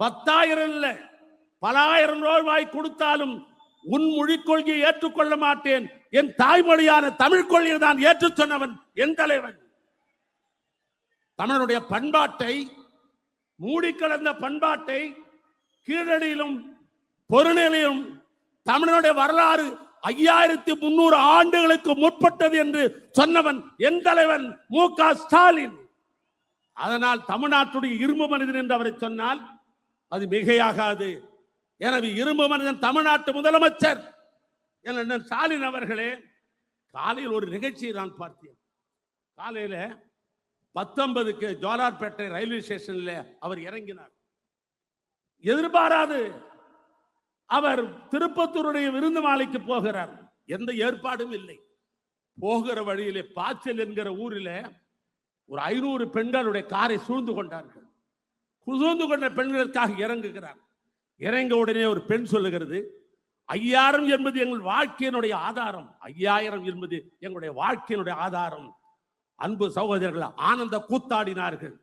10,000 இல்ல, பல ஆயிரம் ரூபாய் கொடுத்தாலும் உன் மொழிக் கொள்கையை ஏற்றுக்கொள்ள மாட்டேன், என் தாய்மொழியான தமிழ் கொள்கையை தான் ஏற்று சொன்னவன் என் தலைவன். தமிழனுடைய பண்பாட்டை, மூடிக்கிடந்த பண்பாட்டை கீழடியிலும் பொருளிலும் தமிழனுடைய வரலாறு 5300 ஆண்டுகளுக்கு முற்பட்டது என்று சொன்னவன் என் தலைவன் மு.க. ஸ்டாலின். அதனால் தமிழ்நாட்டுடைய இரும்பு மனிதன் என்று அவரை சொன்னால் அது மிகையாகாது. எனவே இரும்பு மனிதன் தமிழ்நாட்டு முதலமைச்சர் என ஸ்டாலின் அவர்களே, காலையில் ஒரு நிகழ்ச்சியை நான் பார்த்தேன். காலையில 19க்கு ஜோலார்பேட்டை ரயில்வே ஸ்டேஷன்ல அவர் இறங்கினார். எதிர்பாராது அவர் திருப்பத்தூருடைய விருந்து மாலைக்கு போகிறார். எந்த ஏற்பாடும் இல்லை. போகிற வழியிலே பாச்சல் என்கிற ஊரில் ஒரு 500 பெண்களுடைய காரை சூழ்ந்து கொண்டார்கள். சூழ்ந்து கொண்ட பெண்களுக்காக இறங்குகிறார். இறங்க உடனே ஒரு பெண் சொல்லுகிறது, 5000 என்பது எங்கள் வாழ்க்கையினுடைய ஆதாரம், 5000 என்பது எங்களுடைய வாழ்க்கையினுடைய ஆதாரம். அன்பு சகோதரர்கள் ஆனந்த கூத்தாடினார்கள்.